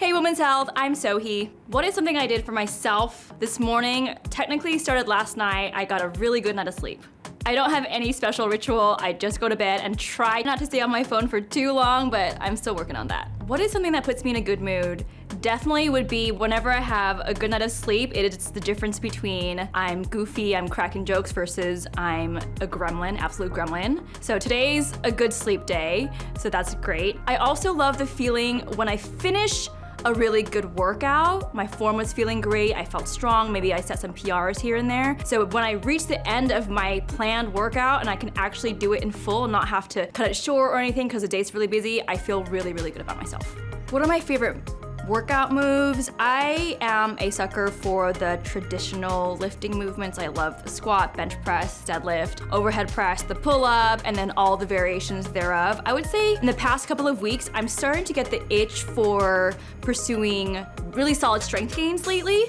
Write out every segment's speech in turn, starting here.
Hey Women's Health, I'm Sohee. What is something I did for myself this morning? Technically started last night. I got a really good night of sleep. I don't have any special ritual. I just go to bed and try not to stay on my phone for too long, but I'm still working on that. What is something that puts me in a good mood? Definitely would be whenever I have a good night of sleep. It's the difference between I'm goofy, I'm cracking jokes versus I'm a gremlin, absolute gremlin. So today's a good sleep day, so that's great. I also love the feeling when I finish a really good workout. My form was feeling great, I felt strong, maybe I set some PRs here and there. So when I reach the end of my planned workout and I can actually do it in full and not have to cut it short or anything because the day's really busy, I feel really, really good about myself. What are my favorite workout moves? I am a sucker for the traditional lifting movements. I love the squat, bench press, deadlift, overhead press, the pull-up, and then all the variations thereof. I would say in the past couple of weeks, I'm starting to get the itch for pursuing really solid strength gains lately.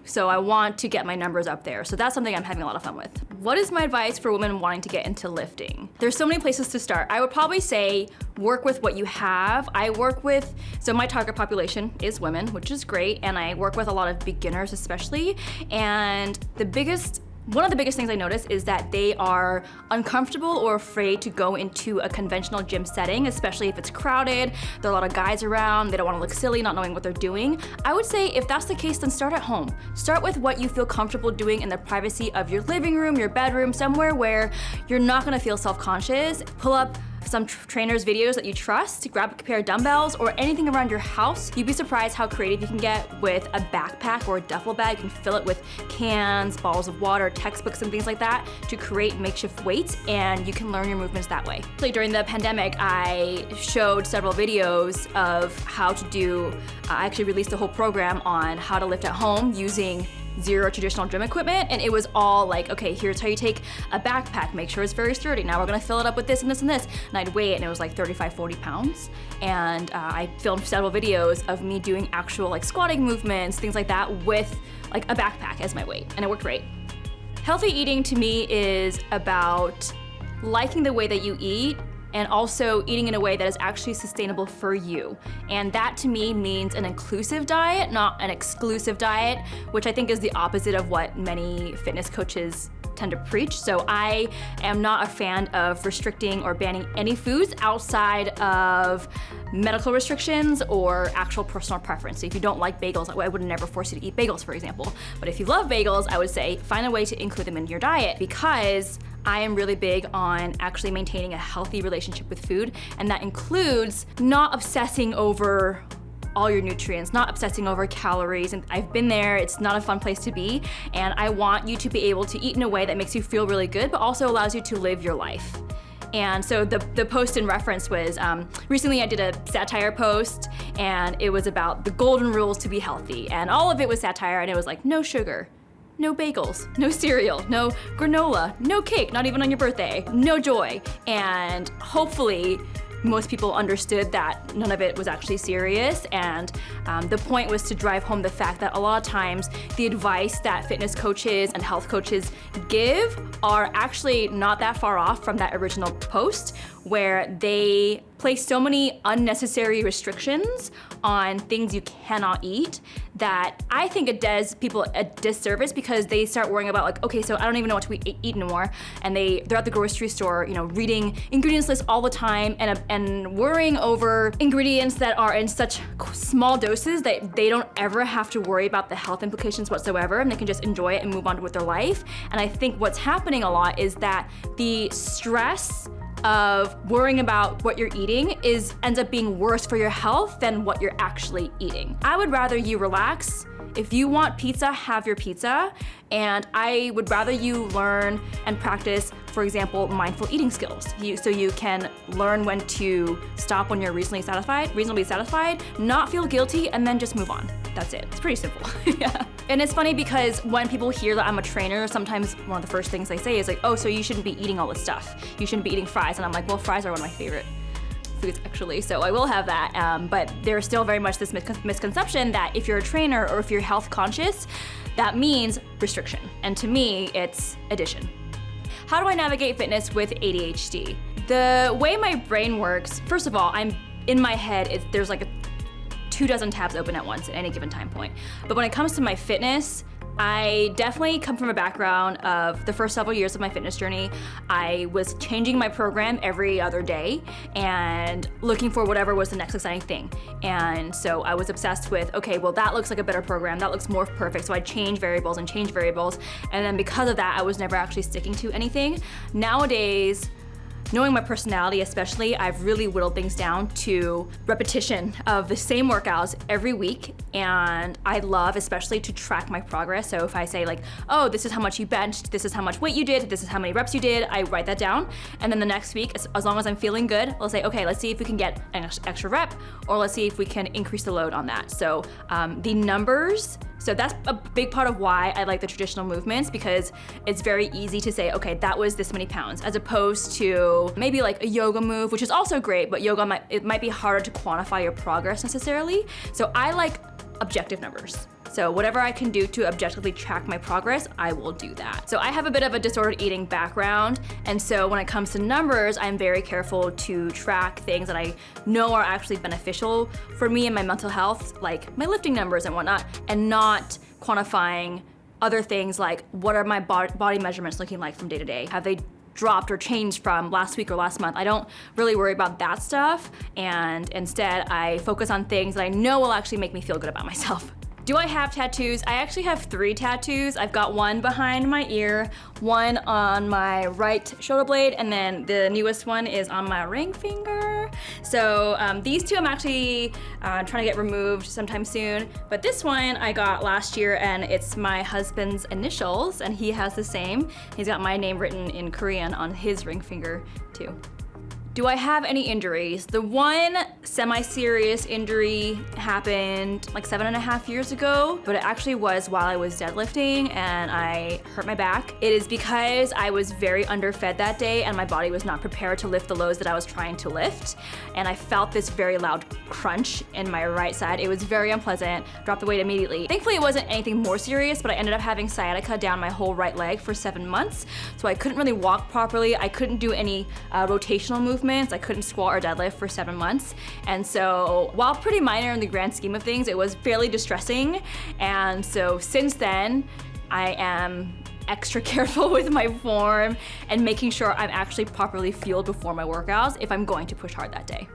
So I want to get my numbers up there. So that's something I'm having a lot of fun with. What is my advice for women wanting to get into lifting? There's so many places to start. I would probably say work with what you have. So my target population is women, which is great, and I work with a lot of beginners especially, and one of the biggest things I notice is that they are uncomfortable or afraid to go into a conventional gym setting, especially if it's crowded, there are a lot of guys around, they don't want to look silly not knowing what they're doing. I would say if that's the case, then start at home. Start with what you feel comfortable doing in the privacy of your living room, your bedroom, somewhere where you're not gonna feel self-conscious. Pull up some trainers' videos that you trust, grab a pair of dumbbells or anything around your house. You'd be surprised how creative you can get with a backpack or a duffel bag. You can fill it with cans, bottles of water, textbooks, and things like that to create makeshift weights, and you can learn your movements that way. During the pandemic, I showed several videos of how to do, I actually released a whole program on how to lift at home using zero traditional gym equipment, and it was all like, okay, here's how you take a backpack, make sure it's very sturdy. Now we're gonna fill it up with this and this and this. And I'd weigh it and it was like 35, 40 pounds. And I filmed several videos of me doing actual like squatting movements, things like that with like a backpack as my weight, and it worked great. Healthy eating to me is about liking the way that you eat and also eating in a way that is actually sustainable for you. And that to me means an inclusive diet, not an exclusive diet, which I think is the opposite of what many fitness coaches tend to preach. So I am not a fan of restricting or banning any foods outside of medical restrictions or actual personal preference. So if you don't like bagels, I would never force you to eat bagels, for example. But if you love bagels, I would say find a way to include them in your diet, because I am really big on actually maintaining a healthy relationship with food, and that includes not obsessing over all your nutrients, not obsessing over calories. And I've been there, it's not a fun place to be, and I want you to be able to eat in a way that makes you feel really good, but also allows you to live your life. And so the post in reference was, recently I did a satire post, and it was about the golden rules to be healthy, and all of it was satire, and it was like, no sugar, no bagels, no cereal, no granola, no cake, not even on your birthday, no joy. And hopefully most people understood that none of it was actually serious, and the point was to drive home the fact that a lot of times the advice that fitness coaches and health coaches give are actually not that far off from that original post, where they place so many unnecessary restrictions on things you cannot eat that I think it does people a disservice, because they start worrying about like, okay, so I don't even know what to eat anymore, and they're at the grocery store, reading ingredients lists all the time and worrying over ingredients that are in such small doses that they don't ever have to worry about the health implications whatsoever, and they can just enjoy it and move on with their life. And I think what's happening a lot is that the stress of worrying about what you're eating ends up being worse for your health than what you're actually eating. I would rather you relax. If you want pizza, have your pizza. And I would rather you learn and practice, for example, mindful eating skills. So you can learn when to stop when you're reasonably satisfied, not feel guilty, and then just move on. That's it. It's pretty simple. Yeah. And it's funny because when people hear that I'm a trainer, sometimes one of the first things they say is like, oh, so you shouldn't be eating all this stuff. You shouldn't be eating fries. And I'm like, well, fries are one of my favorite foods actually, so I will have that. But there's still very much this misconception that if you're a trainer or if you're health conscious, that means restriction. And to me, it's addition. How do I navigate fitness with ADHD? The way my brain works, first of all, I'm in my head, there's like a 24 tabs open at once at any given time point. But when it comes to my fitness, I definitely come from a background of the first several years of my fitness journey. I was changing my program every other day and looking for whatever was the next exciting thing. And so I was obsessed with, okay, well that looks like a better program, that looks more perfect. So I'd change variables. And then because of that, I was never actually sticking to anything. Nowadays, knowing my personality especially, I've really whittled things down to repetition of the same workouts every week. And I love especially to track my progress. So if I say like, oh, this is how much you benched, this is how much weight you did, this is how many reps you did, I write that down. And then the next week, as long as I'm feeling good, I'll say, okay, let's see if we can get an extra rep, or let's see if we can increase the load on that. So the numbers, so that's a big part of why I like the traditional movements, because it's very easy to say, okay, that was this many pounds, as opposed to maybe like a yoga move, which is also great, but yoga it might be harder to quantify your progress necessarily. So I like objective numbers. So whatever I can do to objectively track my progress, I will do that. So I have a bit of a disordered eating background, and so when it comes to numbers, I'm very careful to track things that I know are actually beneficial for me and my mental health, like my lifting numbers and whatnot, and not quantifying other things like what are my body measurements looking like from day to day? Have they dropped or changed from last week or last month? I don't really worry about that stuff, and instead I focus on things that I know will actually make me feel good about myself. Do I have tattoos? I actually have 3 tattoos. I've got one behind my ear, one on my right shoulder blade, and then the newest one is on my ring finger. So these 2 I'm actually trying to get removed sometime soon. But this one I got last year, and it's my husband's initials, and he has the same. He's got my name written in Korean on his ring finger too. Do I have any injuries? The one semi-serious injury happened like 7.5 years ago, but it actually was while I was deadlifting and I hurt my back. It is because I was very underfed that day and my body was not prepared to lift the loads that I was trying to lift. And I felt this very loud crunch in my right side. It was very unpleasant, dropped the weight immediately. Thankfully, it wasn't anything more serious, but I ended up having sciatica down my whole right leg for 7 months. So I couldn't really walk properly. I couldn't do any rotational movements. I couldn't squat or deadlift for 7 months. And so while pretty minor in the grand scheme of things, it was fairly distressing. And so since then, I am extra careful with my form and making sure I'm actually properly fueled before my workouts if I'm going to push hard that day.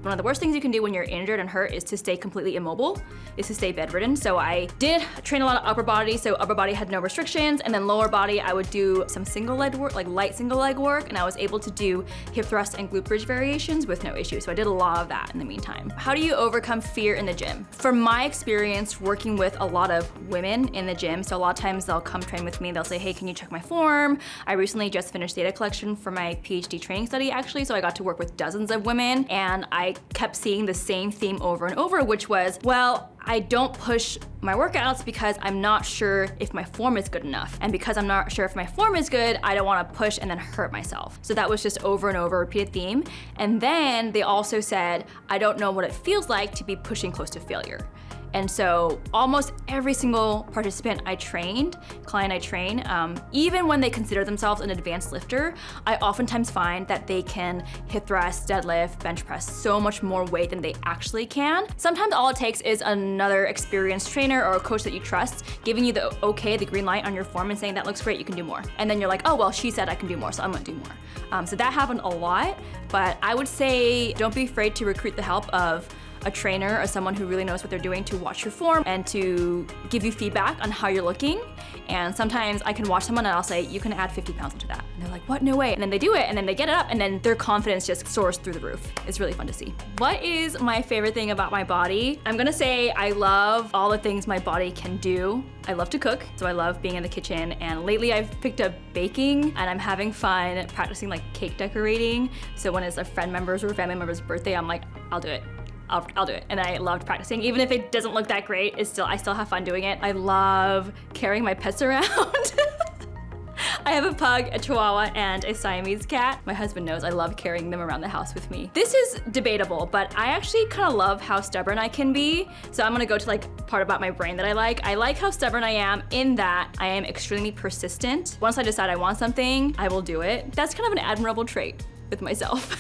One of the worst things you can do when you're injured and hurt is to stay completely immobile, is to stay bedridden. So I did train a lot of upper body, so upper body had no restrictions, and then lower body I would do some single leg work, like light single leg work, and I was able to do hip thrust and glute bridge variations with no issue. So I did a lot of that in the meantime. How do you overcome fear in the gym? From my experience working with a lot of women in the gym, so a lot of times they'll come train with me, they'll say, hey, can you check my form? I recently just finished data collection for my PhD training study actually, so I got to work with dozens of women, and I kept seeing the same theme over and over, which was, well, I don't push my workouts because I'm not sure if my form is good enough. And because I'm not sure if my form is good, I don't want to push and then hurt myself. So that was just over and over repeated theme. And then they also said, I don't know what it feels like to be pushing close to failure. And so almost every single participant client I train, even when they consider themselves an advanced lifter, I oftentimes find that they can hip thrust, deadlift, bench press so much more weight than they actually can. Sometimes all it takes is another experienced trainer or a coach that you trust giving you the okay, the green light on your form and saying that looks great, you can do more. And then you're like, oh, well, she said I can do more, so I'm gonna do more. So that happened a lot, but I would say don't be afraid to recruit the help of a trainer or someone who really knows what they're doing to watch your form and to give you feedback on how you're looking. And sometimes I can watch someone and I'll say, you can add 50 pounds into that. And they're like, what, no way. And then they do it and then they get it up and then their confidence just soars through the roof. It's really fun to see. What is my favorite thing about my body? I'm gonna say I love all the things my body can do. I love to cook, so I love being in the kitchen. And lately I've picked up baking and I'm having fun practicing like cake decorating. So when it's a friend member's or family member's birthday, I'm like, I'll do it. I'll do it. And I loved practicing. Even if it doesn't look that great, I still have fun doing it. I love carrying my pets around. I have a pug, a chihuahua, and a Siamese cat. My husband knows I love carrying them around the house with me. This is debatable, but I actually kind of love how stubborn I can be. So I'm gonna go to like part about my brain that I like. I like how stubborn I am in that I am extremely persistent. Once I decide I want something, I will do it. That's kind of an admirable trait with myself.